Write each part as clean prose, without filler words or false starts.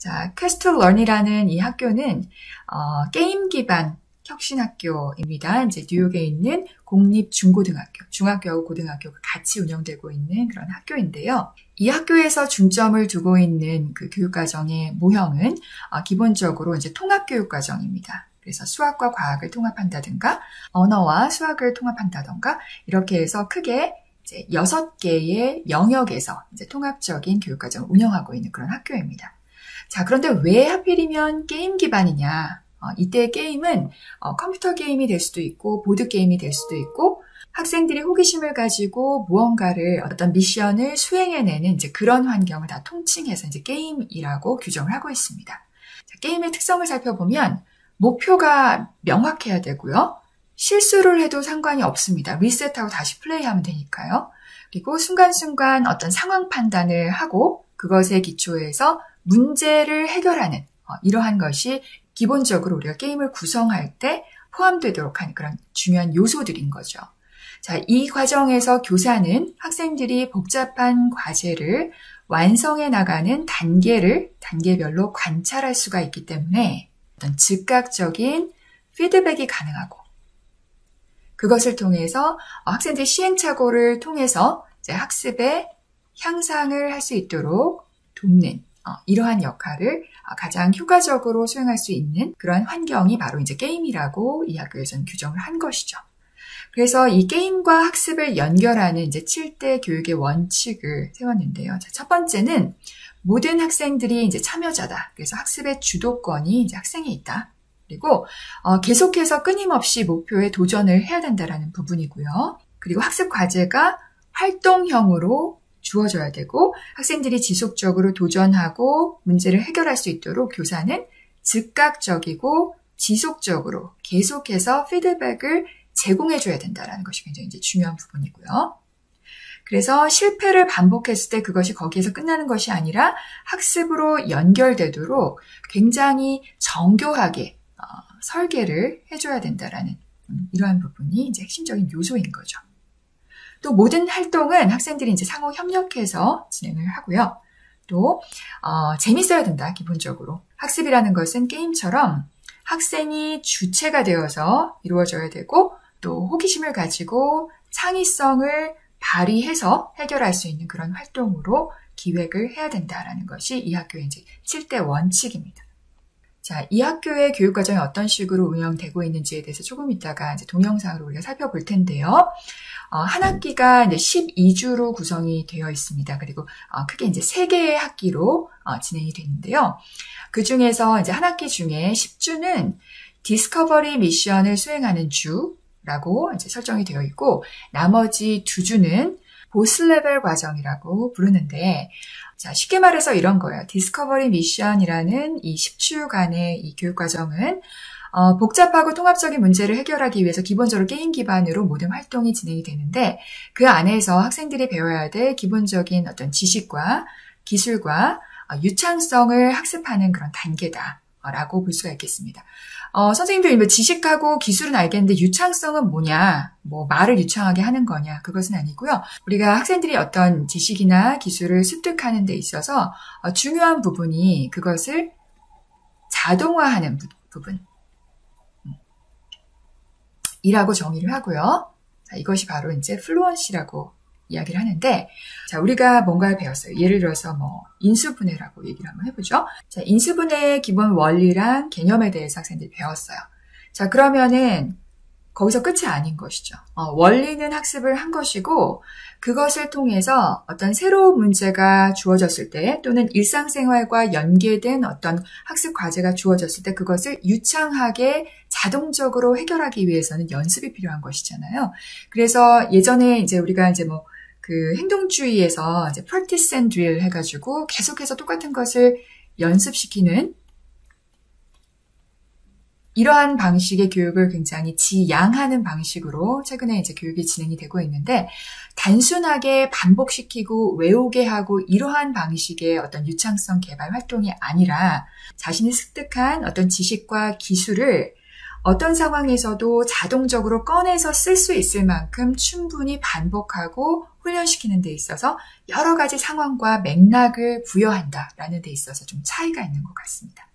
자, 퀘스트 런이라는 이 학교는 게임 기반 혁신학교입니다. 이제 뉴욕에 있는 공립중고등학교, 중학교하고 고등학교가 같이 운영되고 있는 그런 학교인데요. 이 학교에서 중점을 두고 있는 그 교육과정의 모형은 기본적으로 이제 통합교육과정입니다. 그래서 수학과 과학을 통합한다든가, 언어와 수학을 통합한다든가, 이렇게 해서 크게 이제 6개의 영역에서 이제 통합적인 교육과정을 운영하고 있는 그런 학교입니다. 자, 그런데 왜 하필이면 게임 기반이냐? 이때 게임은 컴퓨터 게임이 될 수도 있고 보드 게임이 될 수도 있고 학생들이 호기심을 가지고 무언가를 어떤 미션을 수행해내는 이제 그런 환경을 다 통칭해서 이제 게임이라고 규정을 하고 있습니다. 자, 게임의 특성을 살펴보면 목표가 명확해야 되고요. 실수를 해도 상관이 없습니다. 리셋하고 다시 플레이하면 되니까요. 그리고 순간순간 어떤 상황 판단을 하고 그것에 기초해서 문제를 해결하는 이러한 것이 기본적으로 우리가 게임을 구성할 때 포함되도록 하는 그런 중요한 요소들인 거죠. 자, 이 과정에서 교사는 학생들이 복잡한 과제를 완성해 나가는 단계별로 관찰할 수가 있기 때문에 어떤 즉각적인 피드백이 가능하고 그것을 통해서 학생들의 시행착오를 통해서 이제 학습의 향상을 할 수 있도록 돕는 이러한 역할을 가장 효과적으로 수행할 수 있는 그러한 환경이 바로 이제 게임이라고 이 학교에서는 규정을 한 것이죠. 그래서 이 게임과 학습을 연결하는 이제 7대 교육의 원칙을 세웠는데요. 자, 첫 번째는 모든 학생들이 이제 참여자다. 그래서 학습의 주도권이 이제 학생에 있다. 그리고 계속해서 끊임없이 목표에 도전을 해야 된다라는 부분이고요. 그리고 학습 과제가 활동형으로 주어져야 되고 학생들이 지속적으로 도전하고 문제를 해결할 수 있도록 교사는 즉각적이고 지속적으로 계속해서 피드백을 제공해줘야 된다는 것이 굉장히 이제 중요한 부분이고요. 그래서 실패를 반복했을 때 그것이 거기에서 끝나는 것이 아니라 학습으로 연결되도록 굉장히 정교하게 설계를 해줘야 된다라는 이러한 부분이 이제 핵심적인 요소인 거죠. 또 모든 활동은 학생들이 이제 상호 협력해서 진행을 하고요. 또 재밌어야 된다, 기본적으로. 학습이라는 것은 게임처럼 학생이 주체가 되어서 이루어져야 되고 또 호기심을 가지고 창의성을 발휘해서 해결할 수 있는 그런 활동으로 기획을 해야 된다라는 것이 이 학교의 이제 7대 원칙입니다. 자, 이 학교의 교육과정이 어떤 식으로 운영되고 있는지에 대해서 조금 이따가 이제 동영상으로 우리가 살펴볼 텐데요. 한 학기가 이제 12주로 구성이 되어 있습니다. 그리고 크게 이제 3개의 학기로 진행이 되는데요. 그 중에서 이제 한 학기 중에 10주는 디스커버리 미션을 수행하는 주라고 이제 설정이 되어 있고, 나머지 2주는 보스 레벨 과정이라고 부르는데, 자, 쉽게 말해서 이런 거예요. 디스커버리 미션이라는 이 10주간의 이 교육과정은 복잡하고 통합적인 문제를 해결하기 위해서 기본적으로 게임 기반으로 모든 활동이 진행이 되는데 그 안에서 학생들이 배워야 될 기본적인 어떤 지식과 기술과 유창성을 학습하는 그런 단계다라고 볼 수가 있겠습니다. 선생님들 뭐 지식하고 기술은 알겠는데 유창성은 뭐냐? 뭐 말을 유창하게 하는 거냐? 그것은 아니고요. 우리가 학생들이 어떤 지식이나 기술을 습득하는 데 있어서 중요한 부분이 그것을 자동화하는 부분. 이라고 정의를 하고요. 자, 이것이 바로 이제 플루언시라고 이야기를 하는데, 자, 우리가 뭔가를 배웠어요. 예를 들어서 뭐 인수분해라고 얘기를 한번 해보죠. 자, 인수분해의 기본 원리랑 개념에 대해서 학생들이 배웠어요. 자, 그러면은 거기서 끝이 아닌 것이죠. 원리는 학습을 한 것이고 그것을 통해서 어떤 새로운 문제가 주어졌을 때 또는 일상생활과 연계된 어떤 학습 과제가 주어졌을 때 그것을 유창하게 자동적으로 해결하기 위해서는 연습이 필요한 것이잖아요. 그래서 예전에 이제 우리가 이제 뭐 그 행동주의에서 이제 practice and drill 해가지고 계속해서 똑같은 것을 연습시키는 이러한 방식의 교육을 굉장히 지양하는 방식으로 최근에 이제 교육이 진행이 되고 있는데, 단순하게 반복시키고 외우게 하고 이러한 방식의 어떤 유창성 개발 활동이 아니라 자신이 습득한 어떤 지식과 기술을 어떤 상황에서도 자동적으로 꺼내서 쓸 수 있을 만큼 충분히 반복하고 훈련시키는 데 있어서 여러 가지 상황과 맥락을 부여한다라는 데 있어서 좀 차이가 있는 것 같습니다.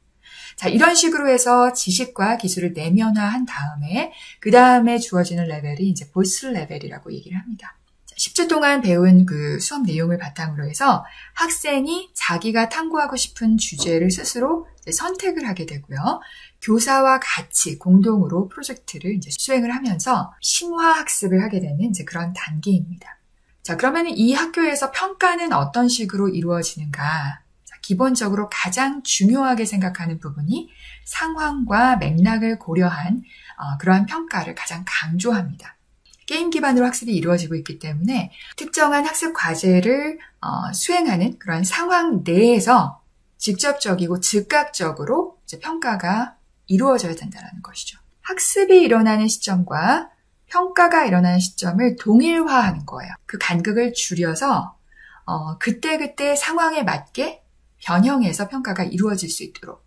자, 이런 식으로 해서 지식과 기술을 내면화한 다음에 그 다음에 주어지는 레벨이 이제 보스 레벨이라고 얘기를 합니다. 10주 동안 배운 그 수업 내용을 바탕으로 해서 학생이 자기가 탐구하고 싶은 주제를 스스로 선택을 하게 되고요. 교사와 같이 공동으로 프로젝트를 이제 수행을 하면서 심화 학습을 하게 되는 이제 그런 단계입니다. 자, 그러면 이 학교에서 평가는 어떤 식으로 이루어지는가? 자, 기본적으로 가장 중요하게 생각하는 부분이 상황과 맥락을 고려한 그러한 평가를 가장 강조합니다. 게임 기반으로 학습이 이루어지고 있기 때문에 특정한 학습 과제를 수행하는 그런 상황 내에서 직접적이고 즉각적으로 이제 평가가 이루어져야 된다는 것이죠. 학습이 일어나는 시점과 평가가 일어나는 시점을 동일화하는 거예요. 그 간극을 줄여서 그때그때 상황에 맞게 변형해서 평가가 이루어질 수 있도록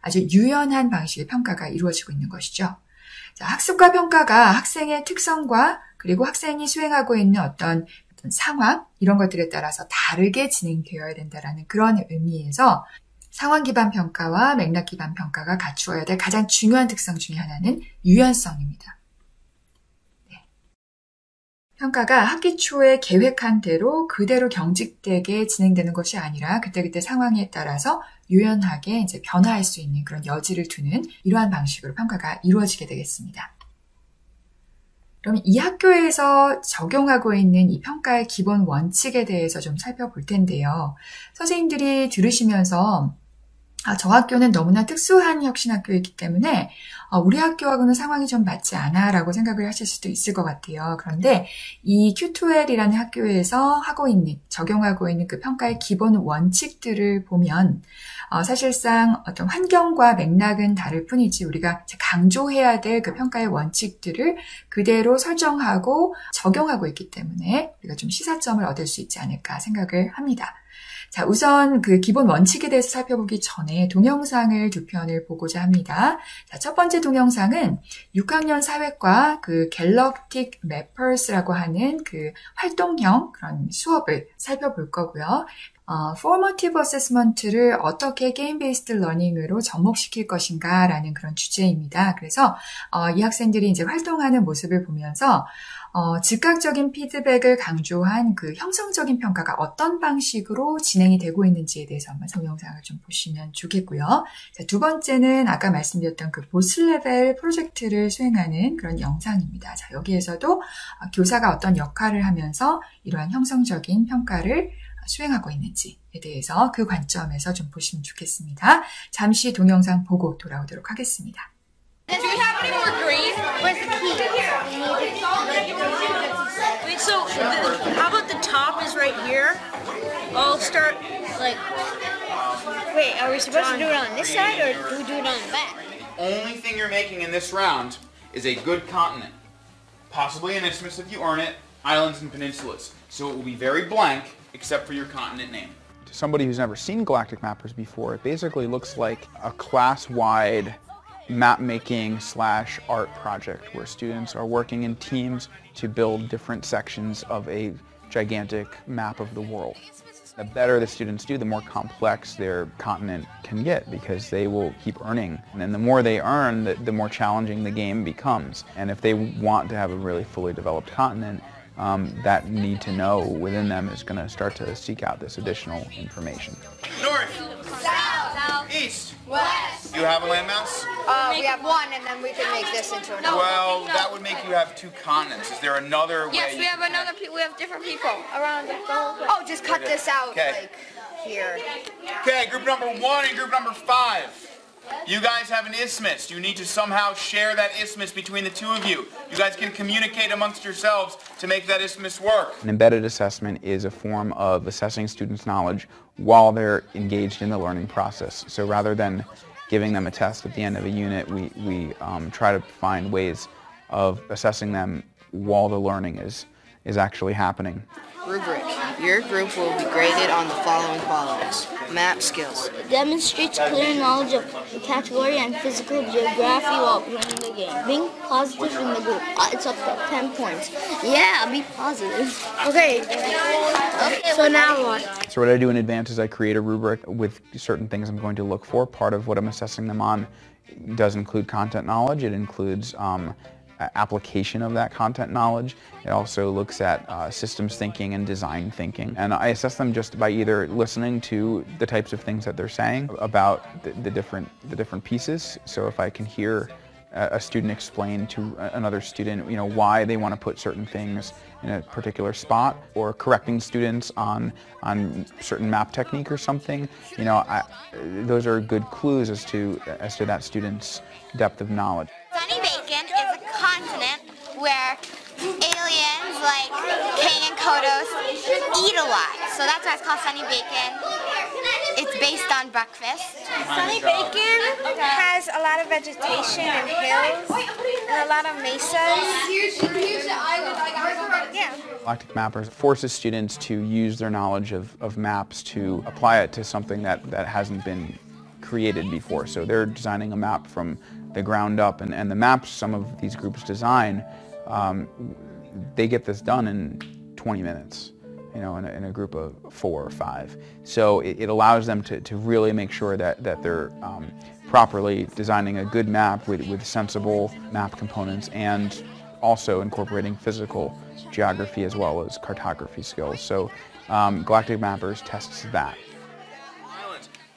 아주 유연한 방식의 평가가 이루어지고 있는 것이죠. 자, 학습과 평가가 학생의 특성과 그리고 학생이 수행하고 있는 어떤 상황 이런 것들에 따라서 다르게 진행되어야 된다는 그런 의미에서 상황 기반 평가와 맥락 기반 평가가 갖추어야 될 가장 중요한 특성 중에 하나는 유연성입니다. 네. 평가가 학기 초에 계획한 대로 그대로 경직되게 진행되는 것이 아니라 그때그때 상황에 따라서 유연하게 이제 변화할 수 있는 그런 여지를 두는 이러한 방식으로 평가가 이루어지게 되겠습니다. 그럼 이 학교에서 적용하고 있는 이 평가의 기본 원칙에 대해서 좀 살펴볼 텐데요. 선생님들이 들으시면서 저 학교는 너무나 특수한 혁신학교이기 때문에 우리 학교하고는 상황이 좀 맞지 않아 라고 생각을 하실 수도 있을 것 같아요. 그런데 이 Q2L이라는 학교에서 적용하고 있는 그 평가의 기본 원칙들을 보면 사실상 어떤 환경과 맥락은 다를 뿐이지 우리가 강조해야 될 그 평가의 원칙들을 그대로 설정하고 적용하고 있기 때문에 우리가 좀 시사점을 얻을 수 있지 않을까 생각을 합니다. 자, 우선 그 기본 원칙에 대해서 살펴보기 전에 동영상을 두 편을 보고자 합니다. 자, 첫 번째 동영상은 6학년 사회과 그 갤럭틱 매퍼스라고 하는 그 활동형 그런 수업을 살펴볼 거고요. Formative Assessment를 어떻게 게임 베이스드 러닝으로 접목시킬 것인가 라는 그런 주제입니다. 그래서 이 학생들이 이제 활동하는 모습을 보면서 즉각적인 피드백을 강조한 그 형성적인 평가가 어떤 방식으로 진행이 되고 있는지에 대해서 한번 동영상을 좀 보시면 좋겠고요. 자, 두 번째는 아까 말씀드렸던 그 보스 레벨 프로젝트를 수행하는 그런 영상입니다. 자, 여기에서도 교사가 어떤 역할을 하면서 이러한 형성적인 평가를 수행하고 있는지에 대해서 그 관점에서 좀 보시면 좋겠습니다. 잠시 동영상 보고 돌아오도록 하겠습니다. Do we have any more green? Where's the key? Wait, so how about the top is right here? I'll start like. Wait, are we supposed to do it on this side or do we do it on the back? Only thing you're making in this round is a good continent. Possibly an isthmus if you earn it, islands and peninsulas. So it will be very blank except for your continent name. To somebody who's never seen Galactic Mappers before, it basically looks like a class-wide map-making / art project where students are working in teams to build different sections of a gigantic map of the world. The better the students do, the more complex their continent can get because they will keep earning. And then the more they earn, the more challenging the game becomes. And if they want to have a really fully developed continent, that need to know within them is going to start to seek out this additional information. North, South, east, west. you have a landmass? We have one, and then we can make this into another. Well, that would make you have two continents. Is there another way? Yes, we have another. We have different people around the whole. Oh, just cut this out, Okay. like, here. Okay, group number 1 and group number 5. You guys have an isthmus. You need to somehow share that isthmus between the two of you. You guys can communicate amongst yourselves to make that isthmus work. An embedded assessment is a form of assessing students' knowledge while they're engaged in the learning process. So rather than giving them a test at the end of a unit, we try to find ways of assessing them while the learning is actually happening. Rubric. Your group will be graded on the following qualities. Map skills. Demonstrates clear knowledge of the category and physical geography while playing the game. Being positive in the group. It's up to 10 points. Yeah, be positive. Okay. So now what? So what I do in advance is I create a rubric with certain things I'm going to look for. Part of what I'm assessing them on does include content knowledge. It includes application of that content knowledge. It also looks at systems thinking and design thinking. And I assess them just by either listening to the types of things that they're saying about the different pieces. So if I can hear a student explain to another student, why they want to put certain things in a particular spot, or correcting students on certain map technique or something, those are good clues as to that student's depth of knowledge. Sunny Bacon is a continent where aliens like Kang and Kodos eat a lot. So that's why it's called Sunny Bacon. It's based on breakfast. Sunny Bacon has a lot of vegetation and hills and a lot of mesas. Yeah. Galactic Mappers forces students to use their knowledge of maps to apply it to something that hasn't been created before. So they're designing a map from the ground up, and the maps some of these groups design, they get this done in 20 minutes, in a group of 4 or 5. So it allows them to really make sure that they're properly designing a good map with sensible map components, and also incorporating physical geography as well as cartography skills. So Galactic Mappers tests that.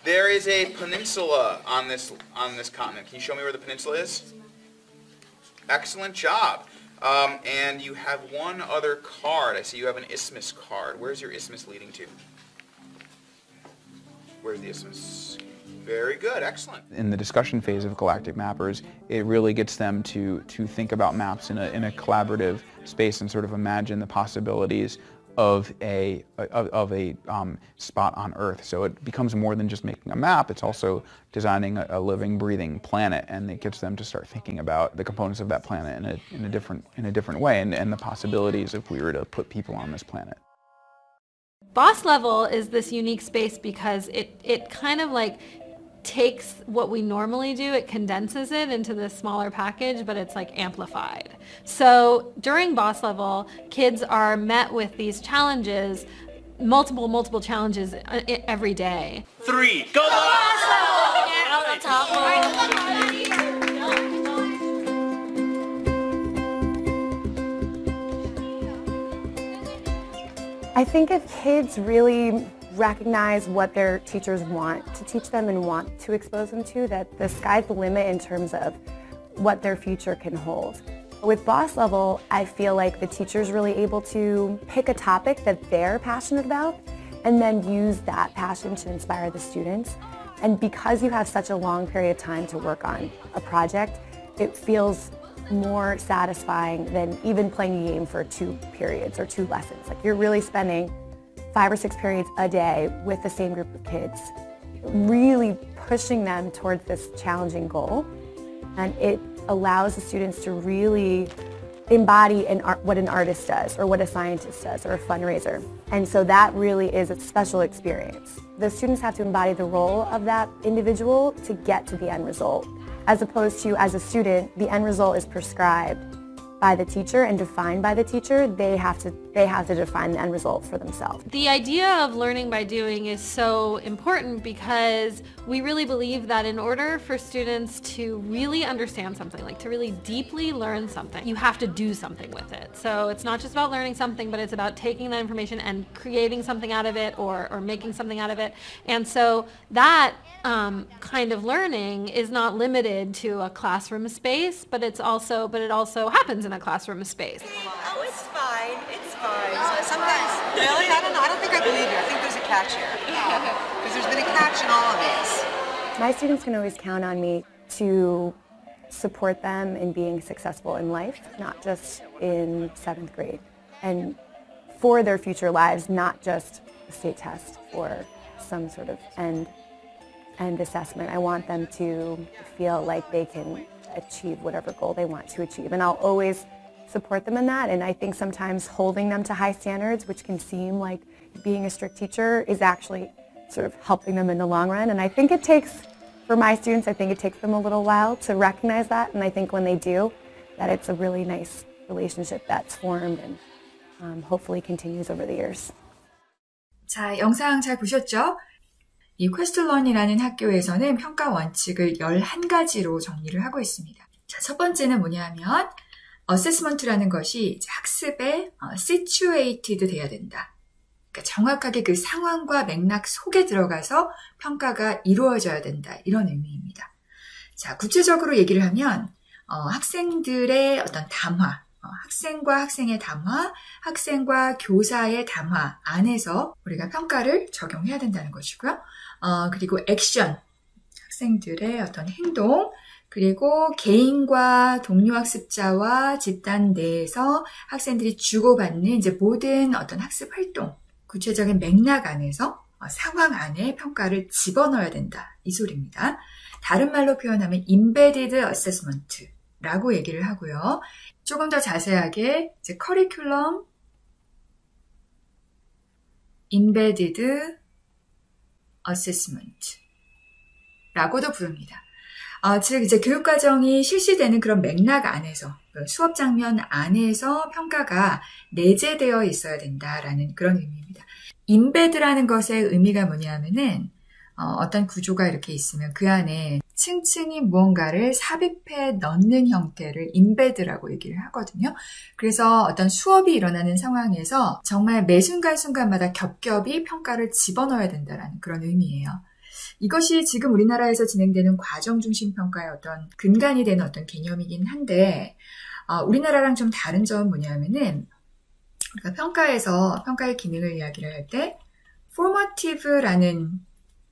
There is a peninsula on this continent. Can you show me where the peninsula is? Excellent job. And you have one other card. I see you have an isthmus card. Where's your isthmus leading to? Where's the isthmus? Very good. Excellent. In the discussion phase of Galactic Mappers, it really gets them to think about maps in a collaborative space and sort of imagine the possibilities of a spot on Earth. So it becomes more than just making a map, it's also designing a living, breathing planet, and it gets them to start thinking about the components of that planet in a different way, and the possibilities if we were to put people on this planet. Boss Level is this unique space because it kind of like takes what we normally do, it condenses it into this smaller package, but it's like amplified. So during Boss Level, kids are met with these challenges, multiple challenges every day. 3, go Boss I think if kids really recognize what their teachers want to teach them and want to expose them to, that the sky's the limit in terms of what their future can hold. With Boss Level, I feel like the teacher's really able to pick a topic that they're passionate about and then use that passion to inspire the students. And because you have such a long period of time to work on a project, it feels more satisfying than even playing a game for 2 periods or 2 lessons. Like, you're really spending 5 or 6 periods a day with the same group of kids, really pushing them towards this challenging goal. And it allows the students to really embody what an artist does, or what a scientist does, or a fundraiser. And so that really is a special experience. The students have to embody the role of that individual to get to the end result, as opposed to, as a student, the end result is prescribed by the teacher and defined by the teacher. They have to define the end result for themselves. The idea of learning by doing is so important because we really believe that in order for students to really understand something, like to really deeply learn something, you have to do something with it. So it's not just about learning something, but it's about taking that information and creating something out of it, or making something out of it. And so that kind of learning is not limited to a classroom space, but it also happens in a classroom space. Oh, it's fine. It's fine. Sometimes, really? I don't know. I don't think I believe you. I think there's a catch here. Because there's been a catch in all of these. My students can always count on me to support them in being successful in life, not just in 7th grade. And for their future lives, not just a state test or some sort of end assessment. I want them to feel like they can achieve whatever goal they want to achieve. And I'll always support them in that. And I think sometimes holding them to high standards, which can seem like being a strict teacher is actually sort of helping them in the long run. And I think it takes, for my students, I think it takes them a little while to recognize that. And I think when they do, that it's a really nice relationship that's formed and hopefully continues over the years. 자, 영상 잘 보셨죠? 이 퀘스트런이라는 학교에서는 평가 원칙을 11가지로 정리를 하고 있습니다. 자, 첫 번째는 뭐냐면 어세스먼트라는 것이 학습에 situated 돼야 된다. 그러니까 정확하게 그 상황과 맥락 속에 들어가서 평가가 이루어져야 된다. 이런 의미입니다. 자, 구체적으로 얘기를 하면 학생들의 어떤 담화, 학생과 학생의 담화, 학생과 교사의 담화 안에서 우리가 평가를 적용해야 된다는 것이고요. 그리고 액션, 학생들의 어떤 행동, 그리고 개인과 동료 학습자와 집단 내에서 학생들이 주고받는 이제 모든 어떤 학습 활동, 구체적인 맥락 안에서 상황 안에 평가를 집어넣어야 된다. 이 소리입니다. 다른 말로 표현하면 embedded assessment라고 얘기를 하고요. 조금 더 자세하게 이제 curriculum embedded assessment라고도 부릅니다. 즉 이제 교육과정이 실시되는 그런 맥락 안에서 수업 장면 안에서 평가가 내재되어 있어야 된다라는 그런 의미입니다. 인베드라는 것의 의미가 뭐냐면은 어떤 구조가 이렇게 있으면 그 안에 층층이 무언가를 삽입해 넣는 형태를 인베드라고 얘기를 하거든요. 그래서 어떤 수업이 일어나는 상황에서 정말 매 순간순간마다 겹겹이 평가를 집어넣어야 된다는 그런 의미예요. 이것이 지금 우리나라에서 진행되는 과정중심 평가의 어떤 근간이 되는 어떤 개념이긴 한데 우리나라랑 좀 다른 점은 뭐냐면은 그러니까 평가에서 평가의 기능을 이야기를 할 때 formative라는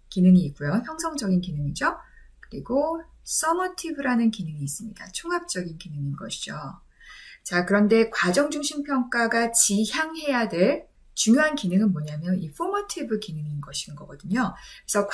기능이 있고요. 형성적인 기능이죠. 그리고 summative라는 기능이 있습니다. 총합적인 기능인 것이죠. 자, 그런데 과정중심 평가가 지향해야 될 중요한 기능은 뭐냐면 이 formative 기능인 것인 거거든요. 그래서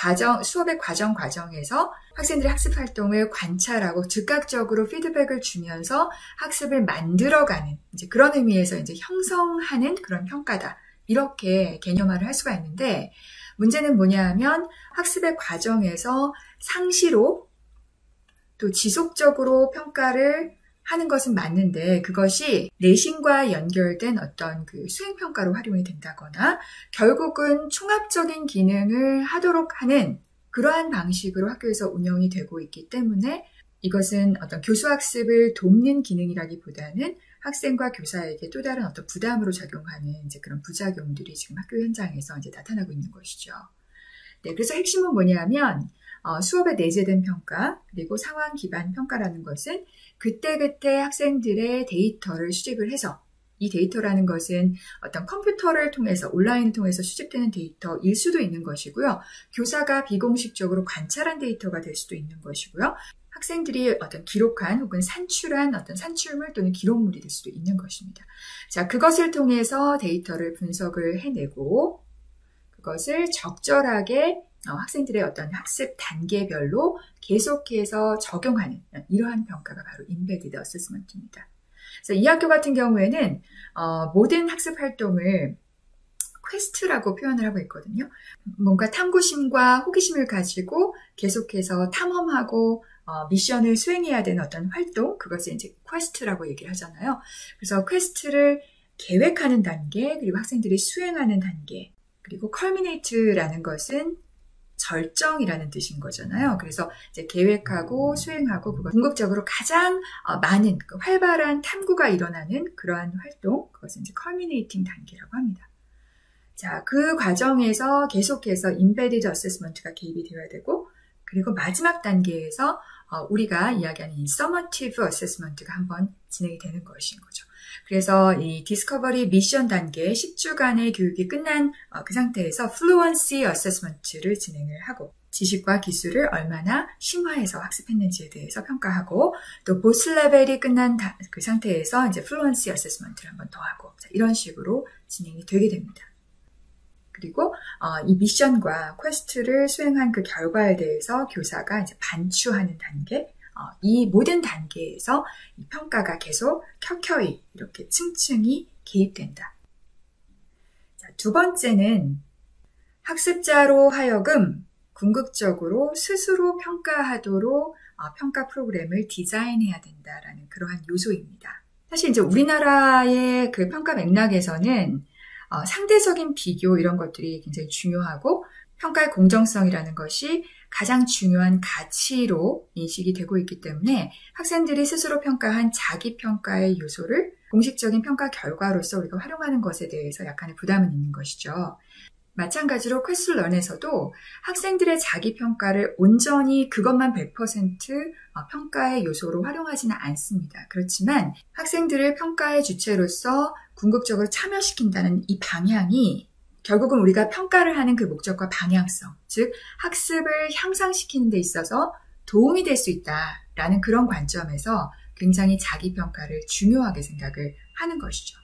수업의 과정에서 학생들의 학습 활동을 관찰하고 즉각적으로 피드백을 주면서 학습을 만들어가는 이제 그런 의미에서 이제 형성하는 그런 평가다. 이렇게 개념화를 할 수가 있는데 문제는 뭐냐 하면 학습의 과정에서 상시로 또 지속적으로 평가를 하는 것은 맞는데 그것이 내신과 연결된 어떤 그 수행평가로 활용이 된다거나 결국은 총합적인 기능을 하도록 하는 그러한 방식으로 학교에서 운영이 되고 있기 때문에 이것은 어떤 교수학습을 돕는 기능이라기보다는 학생과 교사에게 또 다른 어떤 부담으로 작용하는 이제 그런 부작용들이 지금 학교 현장에서 이제 나타나고 있는 것이죠. 네, 그래서 핵심은 뭐냐면 수업에 내재된 평가 그리고 상황 기반 평가라는 것은 그때그때 학생들의 데이터를 수집을 해서 이 데이터라는 것은 어떤 컴퓨터를 통해서 온라인을 통해서 수집되는 데이터일 수도 있는 것이고요. 교사가 비공식적으로 관찰한 데이터가 될 수도 있는 것이고요. 학생들이 어떤 기록한 혹은 산출한 어떤 산출물 또는 기록물이 될 수도 있는 것입니다. 자, 그것을 통해서 데이터를 분석을 해내고 그것을 적절하게 학생들의 어떤 학습 단계별로 계속해서 적용하는 이러한 평가가 바로 Embedded Assessment입니다. 그래서 이 학교 같은 경우에는 모든 학습 활동을 퀘스트라고 표현을 하고 있거든요. 뭔가 탐구심과 호기심을 가지고 계속해서 탐험하고 미션을 수행해야 되는 어떤 활동, 그것을 이제 퀘스트라고 얘기를 하잖아요. 그래서 퀘스트를 계획하는 단계, 그리고 학생들이 수행하는 단계, 그리고 culminate라는 것은 절정이라는 뜻인 거잖아요. 그래서 이제 계획하고 수행하고 그걸 궁극적으로 가장 많은 활발한 탐구가 일어나는 그러한 활동, 그것은 이제 culminating 단계라고 합니다. 자, 그 과정에서 계속해서 embedded assessment가 개입이 되어야 되고 그리고 마지막 단계에서 우리가 이야기하는 이 summative assessment가 한번 진행이 되는 것인 거죠. 그래서 이 디스커버리 미션 단계 10주간의 교육이 끝난 그 상태에서 fluency assessment를 진행을 하고 지식과 기술을 얼마나 심화해서 학습했는지에 대해서 평가하고 또 보스 레벨이 끝난 그 상태에서 이제 fluency assessment를 한번 더 하고 이런 식으로 진행이 되게 됩니다. 그리고 이 미션과 퀘스트를 수행한 그 결과에 대해서 교사가 이제 반추하는 단계, 이 모든 단계에서 이 평가가 계속 켜켜이 이렇게 층층이 개입된다. 자, 두 번째는 학습자로 하여금 궁극적으로 스스로 평가하도록 평가 프로그램을 디자인해야 된다라는 그러한 요소입니다. 사실 이제 우리나라의 그 평가 맥락에서는 상대적인 비교 이런 것들이 굉장히 중요하고 평가의 공정성이라는 것이 가장 중요한 가치로 인식이 되고 있기 때문에 학생들이 스스로 평가한 자기 평가의 요소를 공식적인 평가 결과로서 우리가 활용하는 것에 대해서 약간의 부담은 있는 것이죠. 마찬가지로 퀘슬런에서도 학생들의 자기 평가를 온전히 그것만 100% 평가의 요소로 활용하지는 않습니다. 그렇지만 학생들을 평가의 주체로서 궁극적으로 참여시킨다는 이 방향이 결국은 우리가 평가를 하는 그 목적과 방향성, 즉 학습을 향상시키는 데 있어서 도움이 될 수 있다라는 그런 관점에서 굉장히 자기 평가를 중요하게 생각을 하는 것이죠.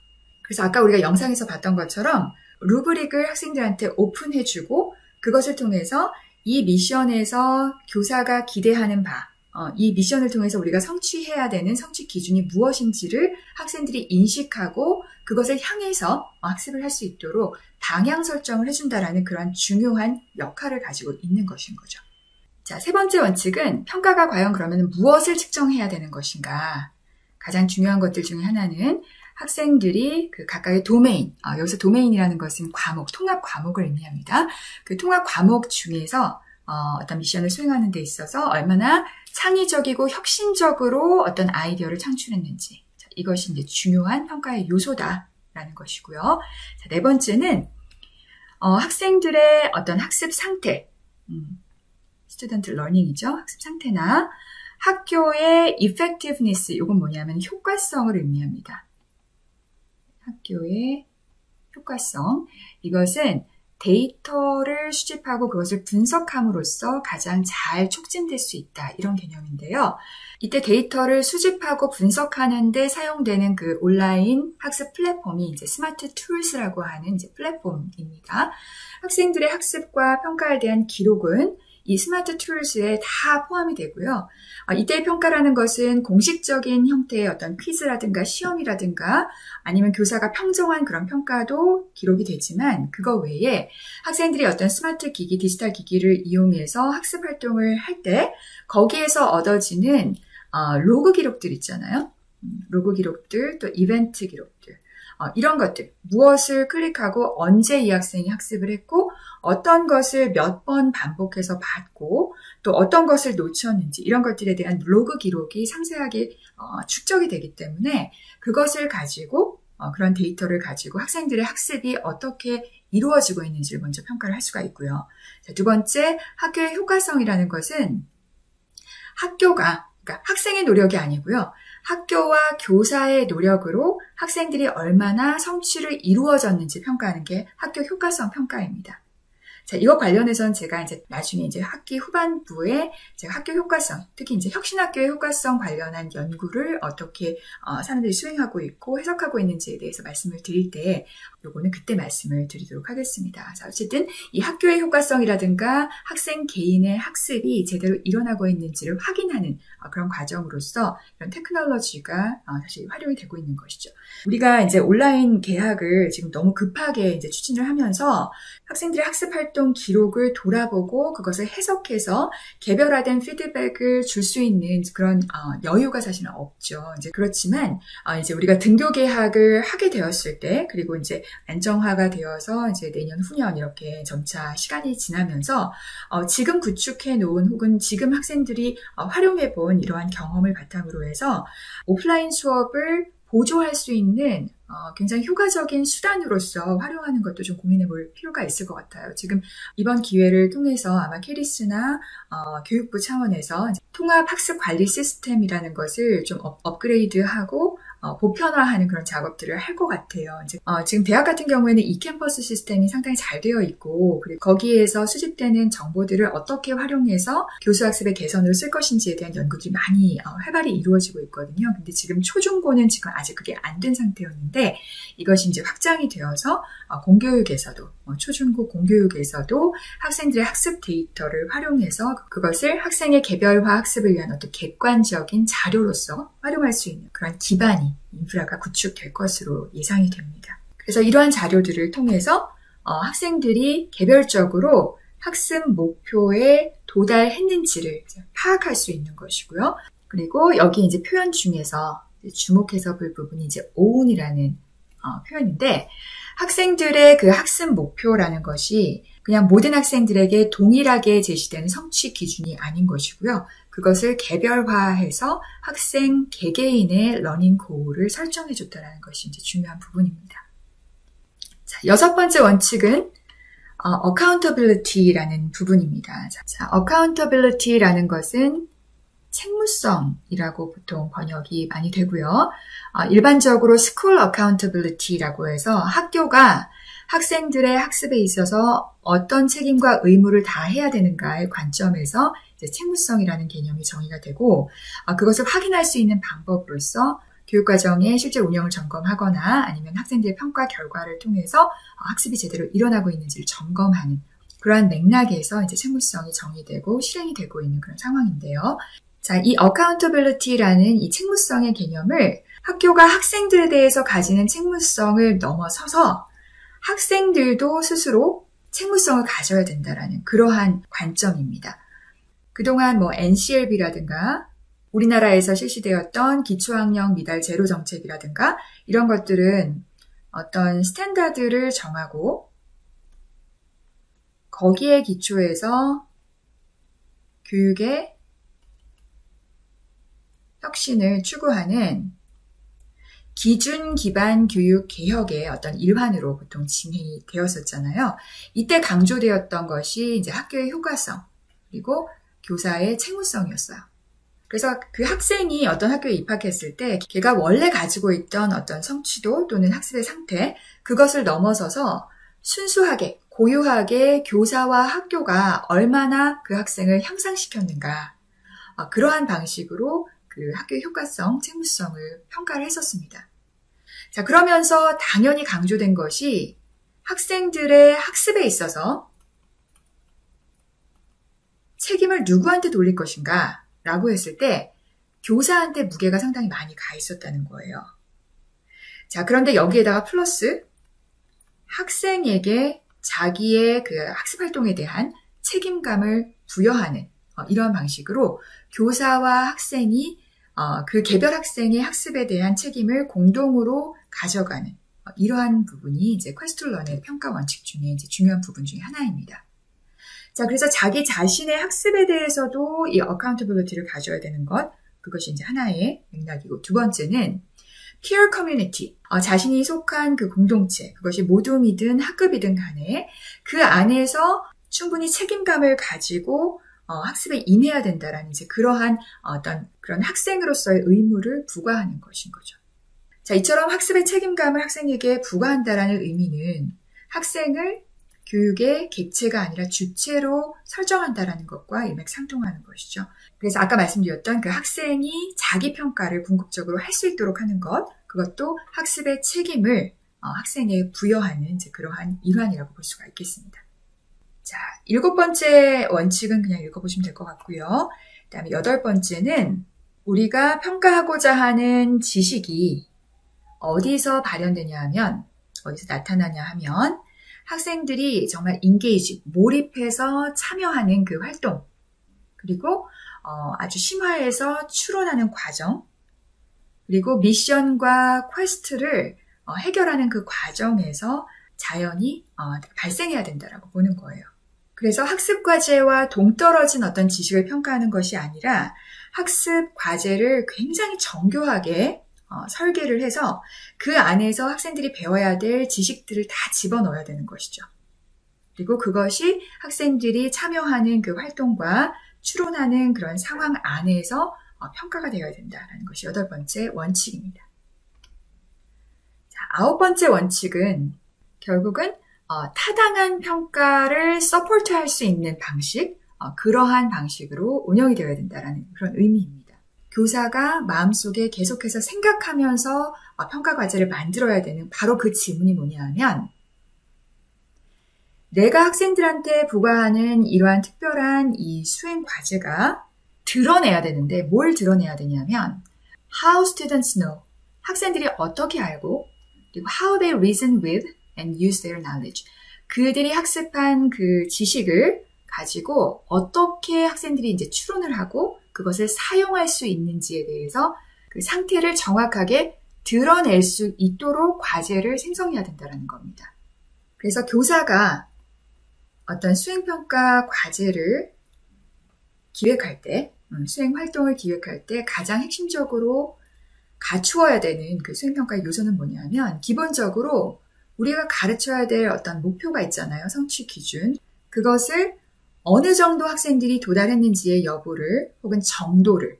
그래서 아까 우리가 영상에서 봤던 것처럼 루브릭을 학생들한테 오픈해주고 그것을 통해서 이 미션에서 교사가 기대하는 바, 이 미션을 통해서 우리가 성취해야 되는 성취 기준이 무엇인지를 학생들이 인식하고 그것을 향해서 학습을 할 수 있도록 방향 설정을 해준다라는 그런 중요한 역할을 가지고 있는 것인 거죠. 자, 세 번째 원칙은 평가가 과연 그러면 무엇을 측정해야 되는 것인가? 가장 중요한 것들 중에 하나는 학생들이 그 각각의 도메인, 여기서 도메인이라는 것은 과목, 통합 과목을 의미합니다. 그 통합 과목 중에서 어떤 미션을 수행하는 데 있어서 얼마나 창의적이고 혁신적으로 어떤 아이디어를 창출했는지, 자, 이것이 이제 중요한 평가의 요소다라는 것이고요. 자, 네 번째는 학생들의 어떤 학습 상태, 스튜던트 러닝이죠. 학습 상태나 학교의 effectiveness, 이건 뭐냐면 효과성을 의미합니다. 학교의 효과성. 이것은 데이터를 수집하고 그것을 분석함으로써 가장 잘 촉진될 수 있다. 이런 개념인데요. 이때 데이터를 수집하고 분석하는 데 사용되는 그 온라인 학습 플랫폼이 이제 스마트 툴스라고 하는 이제 플랫폼입니다. 학생들의 학습과 평가에 대한 기록은 이 스마트 툴스에 다 포함이 되고요. 이때의 평가라는 것은 공식적인 형태의 어떤 퀴즈라든가 시험이라든가 아니면 교사가 평정한 그런 평가도 기록이 되지만 그거 외에 학생들이 어떤 스마트 기기, 디지털 기기를 이용해서 학습 활동을 할 때 거기에서 얻어지는 로그 기록들 있잖아요. 로그 기록들, 또 이벤트 기록들. 이런 것들, 무엇을 클릭하고 언제 이 학생이 학습을 했고 어떤 것을 몇 번 반복해서 봤고 또 어떤 것을 놓쳤는지 이런 것들에 대한 로그 기록이 상세하게 축적이 되기 때문에 그것을 가지고 그런 데이터를 가지고 학생들의 학습이 어떻게 이루어지고 있는지를 먼저 평가를 할 수가 있고요. 자, 두 번째, 학교의 효과성이라는 것은 학교가, 그러니까 학생의 노력이 아니고요. 학교와 교사의 노력으로 학생들이 얼마나 성취를 이루어졌는지 평가하는 게 학교 효과성 평가입니다. 자, 이거 관련해서는 제가 이제 나중에 이제 학기 후반부에 제가 학교 효과성, 특히 이제 혁신학교의 효과성 관련한 연구를 어떻게 사람들이 수행하고 있고 해석하고 있는지에 대해서 말씀을 드릴 때 요거는 그때 말씀을 드리도록 하겠습니다. 자, 어쨌든 이 학교의 효과성이라든가 학생 개인의 학습이 제대로 일어나고 있는지를 확인하는 그런 과정으로서 이런 테크놀로지가 사실 활용이 되고 있는 것이죠. 우리가 이제 온라인 개학을 지금 너무 급하게 이제 추진을 하면서 학생들의 학습 활동 기록을 돌아보고 그것을 해석해서 개별화된 피드백을 줄 수 있는 그런 여유가 사실은 없죠. 이제 그렇지만 이제 우리가 등교 개학을 하게 되었을 때 그리고 이제 안정화가 되어서 이제 내년 후년 이렇게 점차 시간이 지나면서 지금 구축해 놓은 혹은 지금 학생들이 활용해 본 이러한 경험을 바탕으로 해서 오프라인 수업을 보조할 수 있는 굉장히 효과적인 수단으로서 활용하는 것도 좀 고민해 볼 필요가 있을 것 같아요. 지금 이번 기회를 통해서 아마 캐리스나 교육부 차원에서 통합학습관리 시스템이라는 것을 좀 업그레이드하고 보편화하는 그런 작업들을 할 것 같아요. 이제 지금 대학 같은 경우에는 이캠퍼스 시스템이 상당히 잘 되어 있고 그리고 거기에서 수집되는 정보들을 어떻게 활용해서 교수학습의 개선으로 쓸 것인지에 대한 연구들이 많이 활발히 이루어지고 있거든요. 근데 지금 초중고는 지금 아직 그게 안 된 상태였는데 이것이 이제 확장이 되어서 공교육에서도 초중고 공교육에서도 학생들의 학습 데이터를 활용해서 그것을 학생의 개별화 학습을 위한 어떤 객관적인 자료로서 활용할 수 있는 그런 기반이 인프라가 구축될 것으로 예상이 됩니다. 그래서 이러한 자료들을 통해서 학생들이 개별적으로 학습 목표에 도달했는지를 파악할 수 있는 것이고요. 그리고 여기 이제 표현 중에서 주목해서 볼 부분이 이제 own이라는 표현인데, 학생들의 그 학습 목표라는 것이 그냥 모든 학생들에게 동일하게 제시되는 성취 기준이 아닌 것이고요. 그것을 개별화해서 학생 개개인의 러닝 고울을 설정해 줬다는 것이 이제 중요한 부분입니다. 자, 6번째 원칙은 accountability라는 부분입니다. 자, accountability라는 것은 책무성이라고 보통 번역이 많이 되고요. 일반적으로 school accountability라고 해서 학교가 학생들의 학습에 있어서 어떤 책임과 의무를 다해야 되는가의 관점에서 이제 책무성이라는 개념이 정의가 되고, 그것을 확인할 수 있는 방법으로서 교육과정의 실제 운영을 점검하거나 아니면 학생들의 평가 결과를 통해서 학습이 제대로 일어나고 있는지를 점검하는 그러한 맥락에서 이제 책무성이 정의되고 실행이 되고 있는 그런 상황인데요. 자, 이 accountability라는 이 책무성의 개념을 학교가 학생들에 대해서 가지는 책무성을 넘어서서 학생들도 스스로 책무성을 가져야 된다라는 그러한 관점입니다. 그동안 NCLB라든가 우리나라에서 실시되었던 기초학력 미달 제로 정책이라든가 이런 것들은 어떤 스탠다드를 정하고 거기에 기초해서 교육의 혁신을 추구하는 기준 기반 교육 개혁의 어떤 일환으로 보통 진행이 되었었잖아요. 이때 강조되었던 것이 이제 학교의 효과성 그리고 교사의 책무성이었어요. 그래서 그 학생이 어떤 학교에 입학했을 때 걔가 원래 가지고 있던 어떤 성취도 또는 학습의 상태, 그것을 넘어서서 순수하게 고유하게 교사와 학교가 얼마나 그 학생을 향상시켰는가, 그러한 방식으로 그 학교의 효과성, 책무성을 평가를 했었습니다. 자, 그러면서 당연히 강조된 것이 학생들의 학습에 있어서 책임을 누구한테 돌릴 것인가 라고 했을 때 교사한테 무게가 상당히 많이 가 있었다는 거예요. 자, 그런데 여기에다가 플러스 학생에게 자기의 그 학습 활동에 대한 책임감을 부여하는 이러한 방식으로 교사와 학생이 그 개별 학생의 학습에 대한 책임을 공동으로 가져가는 이러한 부분이 이제 퀘스툴런의 평가 원칙 중에 이제 중요한 부분 중에 하나입니다. 자, 그래서 자기 자신의 학습에 대해서도 이 accountability를 가져야 되는 것, 그것이 이제 하나의 맥락이고, 두 번째는 peer community, 자신이 속한 그 공동체, 그것이 모둠이든 학급이든 간에 그 안에서 충분히 책임감을 가지고 학습에 임해야 된다라는 이제 그러한 어떤 그런 학생으로서의 의무를 부과하는 것인 거죠. 자, 이처럼 학습의 책임감을 학생에게 부과한다라는 의미는 학생을 교육의 객체가 아니라 주체로 설정한다라는 것과 일맥상통하는 것이죠. 그래서 아까 말씀드렸던 그 학생이 자기 평가를 궁극적으로 할 수 있도록 하는 것, 그것도 학습의 책임을 학생에 부여하는 이제 그러한 일환이라고 볼 수가 있겠습니다. 자, 7번째 원칙은 그냥 읽어보시면 될 것 같고요. 그 다음에 8번째는 우리가 평가하고자 하는 지식이 어디서 발현되냐 하면, 어디서 나타나냐 하면 학생들이 정말 인게이지, 몰입해서 참여하는 그 활동, 그리고 아주 심화해서 추론하는 과정, 그리고 미션과 퀘스트를 해결하는 그 과정에서 자연히 발생해야 된다라고 보는 거예요. 그래서 학습 과제와 동떨어진 어떤 지식을 평가하는 것이 아니라 학습 과제를 굉장히 정교하게 설계를 해서 그 안에서 학생들이 배워야 될 지식들을 다 집어넣어야 되는 것이죠. 그리고 그것이 학생들이 참여하는 그 활동과 추론하는 그런 상황 안에서 평가가 되어야 된다는 것이 8번째 원칙입니다. 자, 9번째 원칙은 결국은 타당한 평가를 서포트할 수 있는 방식, 그러한 방식으로 운영이 되어야 된다는 그런 의미입니다. 교사가 마음속에 계속해서 생각하면서 평가 과제를 만들어야 되는 바로 그 지문이 뭐냐 하면, 내가 학생들한테 부과하는 이러한 특별한 이 수행 과제가 드러내야 되는데 뭘 드러내야 되냐면 how students know, 학생들이 어떻게 알고, 그리고 how they reason with and use their knowledge, 그들이 학습한 그 지식을 가지고 어떻게 학생들이 이제 추론을 하고 그것을 사용할 수 있는지에 대해서 그 상태를 정확하게 드러낼 수 있도록 과제를 생성해야 된다는 겁니다. 그래서 교사가 어떤 수행평가 과제를 기획할 때, 수행활동을 기획할 때 가장 핵심적으로 갖추어야 되는 그 수행평가의 요소는 뭐냐면 기본적으로 우리가 가르쳐야 될 어떤 목표가 있잖아요. 성취 기준. 그것을 어느 정도 학생들이 도달했는지의 여부를 혹은 정도를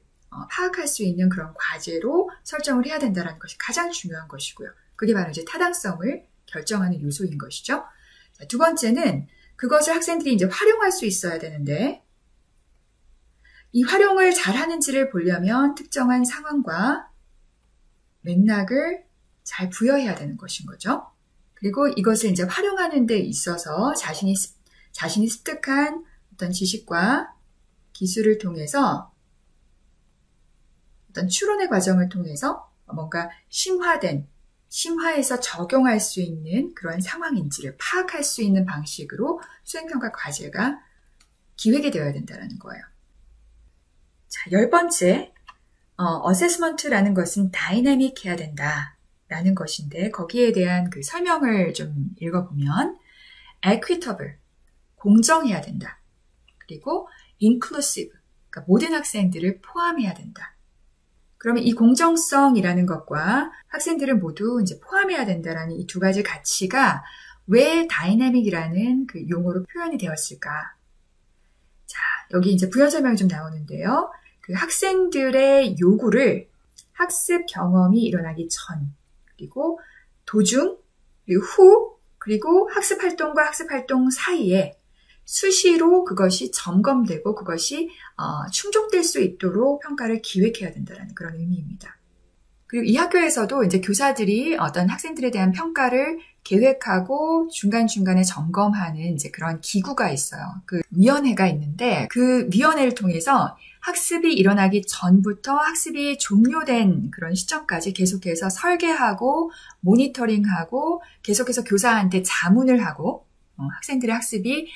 파악할 수 있는 그런 과제로 설정을 해야 된다는 것이 가장 중요한 것이고요. 그게 바로 이제 타당성을 결정하는 요소인 것이죠. 자, 두 번째는 그것을 학생들이 이제 활용할 수 있어야 되는데 이 활용을 잘 하는지를 보려면 특정한 상황과 맥락을 잘 부여해야 되는 것인 거죠. 그리고 이것을 이제 활용하는 데 있어서 자신이 습득한 어떤 지식과 기술을 통해서 어떤 추론의 과정을 통해서 뭔가 심화해서 적용할 수 있는 그런 상황인지를 파악할 수 있는 방식으로 수행평가 과제가 기획이 되어야 된다는 거예요. 자, 10번째, 어세스먼트라는 것은 다이내믹해야 된다라는 것인데 거기에 대한 그 설명을 좀 읽어보면 equitable, 공정해야 된다. 그리고 inclusive, 그러니까 모든 학생들을 포함해야 된다. 그러면 이 공정성이라는 것과 학생들을 모두 이제 포함해야 된다라는 이 두 가지 가치가 왜 다이내믹이라는 그 용어로 표현이 되었을까? 자, 여기 이제 부연 설명이 좀 나오는데요. 그 학생들의 요구를 학습 경험이 일어나기 전, 그리고 도중, 그리고 후, 그리고 학습 활동과 학습 활동 사이에 수시로 그것이 점검되고 그것이 충족될 수 있도록 평가를 기획해야 된다는 그런 의미입니다. 그리고 이 학교에서도 이제 교사들이 어떤 학생들에 대한 평가를 계획하고 중간중간에 점검하는 이제 그런 기구가 있어요. 그 위원회가 있는데 그 위원회를 통해서 학습이 일어나기 전부터 학습이 종료된 그런 시점까지 계속해서 설계하고 모니터링하고 계속해서 교사한테 자문을 하고 학생들의 학습이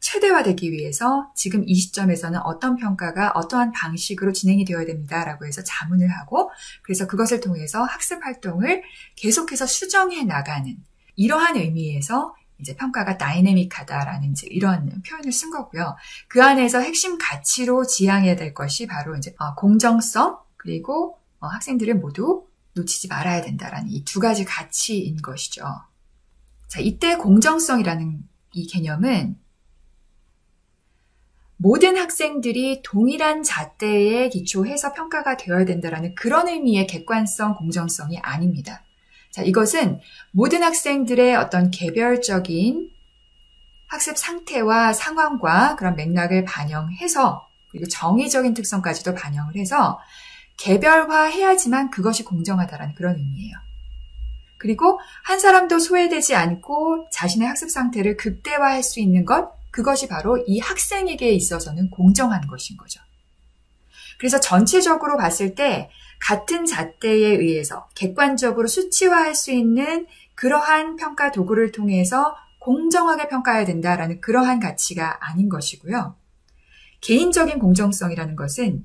최대화되기 위해서 지금 이 시점에서는 어떤 평가가 어떠한 방식으로 진행이 되어야 됩니다라고 해서 자문을 하고 그래서 그것을 통해서 학습 활동을 계속해서 수정해 나가는 이러한 의미에서 이제 평가가 다이내믹하다라는 이제 이런 표현을 쓴 거고요. 그 안에서 핵심 가치로 지향해야 될 것이 바로 이제 공정성 그리고 학생들을 모두 놓치지 말아야 된다라는 이 두 가지 가치인 것이죠. 자, 이때 공정성이라는 이 개념은 모든 학생들이 동일한 잣대에 기초해서 평가가 되어야 된다라는 그런 의미의 객관성, 공정성이 아닙니다. 자, 이것은 모든 학생들의 어떤 개별적인 학습 상태와 상황과 그런 맥락을 반영해서 그리고 정의적인 특성까지도 반영을 해서 개별화해야지만 그것이 공정하다라는 그런 의미예요. 그리고 한 사람도 소외되지 않고 자신의 학습 상태를 극대화할 수 있는 것, 그것이 바로 이 학생에게 있어서는 공정한 것인 거죠. 그래서 전체적으로 봤을 때 같은 잣대에 의해서 객관적으로 수치화할 수 있는 그러한 평가 도구를 통해서 공정하게 평가해야 된다라는 그러한 가치가 아닌 것이고요. 개인적인 공정성이라는 것은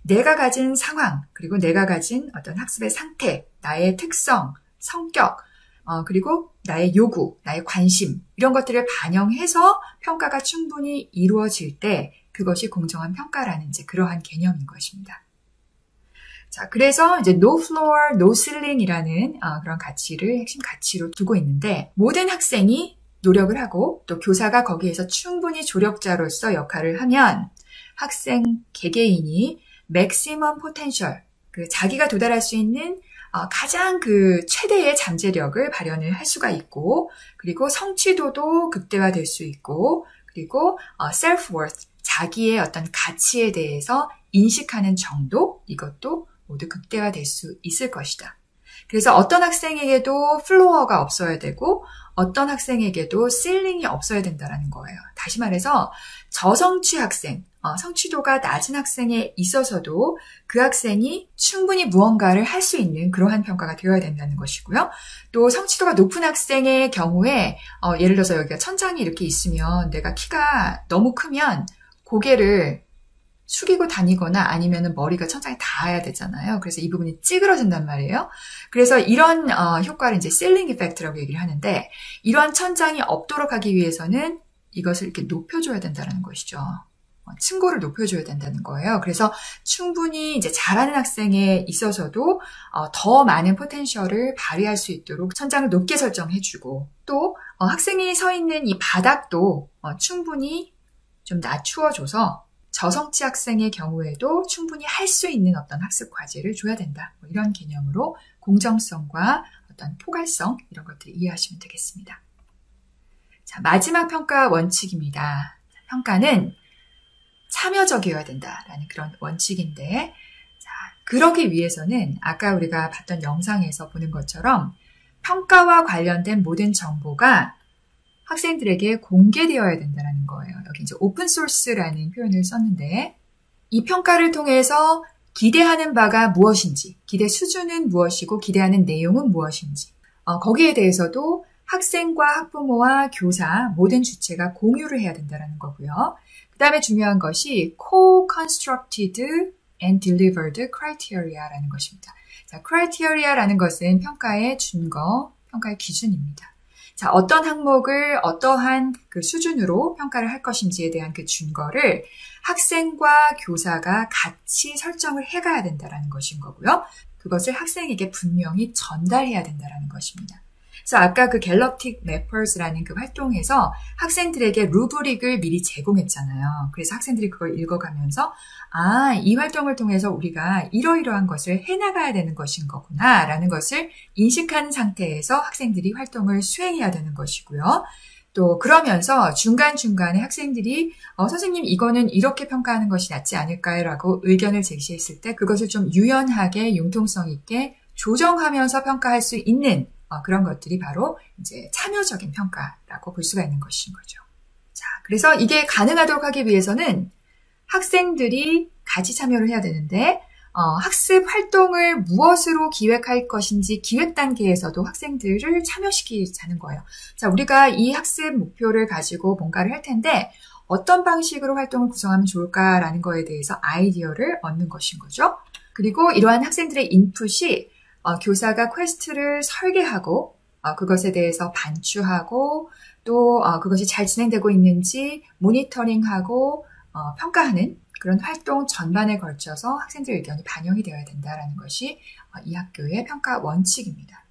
내가 가진 상황, 그리고 내가 가진 어떤 학습의 상태, 나의 특성, 성격, 그리고 나의 요구, 나의 관심 이런 것들을 반영해서 평가가 충분히 이루어질 때 그것이 공정한 평가라는 이제 그러한 개념인 것입니다. 자, 그래서 이제 no floor, no ceiling이라는 그런 가치를 핵심 가치로 두고 있는데 모든 학생이 노력을 하고 또 교사가 거기에서 충분히 조력자로서 역할을 하면 학생 개개인이 maximum potential, 그 자기가 도달할 수 있는 가장 그 최대의 잠재력을 발현을 할 수가 있고 그리고 성취도도 극대화될 수 있고 그리고 self-worth, 자기의 어떤 가치에 대해서 인식하는 정도 이것도 모두 극대화될 수 있을 것이다. 그래서 어떤 학생에게도 플로어가 없어야 되고 어떤 학생에게도 실링이 없어야 된다는 거예요. 다시 말해서 저성취 학생, 성취도가 낮은 학생에 있어서도 그 학생이 충분히 무언가를 할 수 있는 그러한 평가가 되어야 된다는 것이고요. 또 성취도가 높은 학생의 경우에 예를 들어서 여기가 천장이 이렇게 있으면 내가 키가 너무 크면 고개를 숙이고 다니거나 아니면 머리가 천장에 닿아야 되잖아요. 그래서 이 부분이 찌그러진단 말이에요. 그래서 이런 효과를 이제 실링 이펙트라고 얘기를 하는데 이런 천장이 없도록 하기 위해서는 이것을 이렇게 높여줘야 된다는 것이죠. 층고를 높여줘야 된다는 거예요. 그래서 충분히 이제 잘하는 학생에 있어서도 더 많은 포텐셜을 발휘할 수 있도록 천장을 높게 설정해주고 또 학생이 서 있는 이 바닥도 충분히 좀 낮추어줘서 저성취 학생의 경우에도 충분히 할 수 있는 어떤 학습 과제를 줘야 된다. 이런 개념으로 공정성과 어떤 포괄성 이런 것들을 이해하시면 되겠습니다. 자, 마지막 평가 원칙입니다. 평가는 참여적이어야 된다라는 그런 원칙인데 자, 그러기 위해서는 아까 우리가 봤던 영상에서 보는 것처럼 평가와 관련된 모든 정보가 학생들에게 공개되어야 된다는 거예요. 여기 이제 오픈소스라는 표현을 썼는데 이 평가를 통해서 기대하는 바가 무엇인지, 기대 수준은 무엇이고 기대하는 내용은 무엇인지 거기에 대해서도 학생과 학부모와 교사 모든 주체가 공유를 해야 된다는 거고요. 그 다음에 중요한 것이 co-constructed and delivered criteria라는 것입니다. 자, criteria라는 것은 평가의 준거, 평가의 기준입니다. 자, 어떤 항목을 어떠한 그 수준으로 평가를 할 것인지에 대한 그 준거를 학생과 교사가 같이 설정을 해가야 된다는 것인 거고요. 그것을 학생에게 분명히 전달해야 된다는 것입니다. 그래서 아까 그 갤럭틱 매퍼스라는 그 활동에서 학생들에게 루브릭을 미리 제공했잖아요. 그래서 학생들이 그걸 읽어가면서 이 활동을 통해서 우리가 이러이러한 것을 해나가야 되는 것인 거구나 라는 것을 인식한 상태에서 학생들이 활동을 수행해야 되는 것이고요. 또 그러면서 중간중간에 학생들이 선생님 이거는 이렇게 평가하는 것이 낫지 않을까요? 라고 의견을 제시했을 때 그것을 좀 유연하게 융통성 있게 조정하면서 평가할 수 있는 그런 것들이 바로 이제 참여적인 평가라고 볼 수가 있는 것인 거죠. 자, 그래서 이게 가능하도록 하기 위해서는 학생들이 같이 참여를 해야 되는데 학습 활동을 무엇으로 기획할 것인지 기획 단계에서도 학생들을 참여시키자는 거예요. 자, 우리가 이 학습 목표를 가지고 뭔가를 할 텐데 어떤 방식으로 활동을 구성하면 좋을까라는 거에 대해서 아이디어를 얻는 것인 거죠. 그리고 이러한 학생들의 인풋이 교사가 퀘스트를 설계하고 그것에 대해서 반추하고 또 그것이 잘 진행되고 있는지 모니터링하고 평가하는 그런 활동 전반에 걸쳐서 학생들의 의견이 반영이 되어야 된다는 것이 이 학교의 평가 원칙입니다.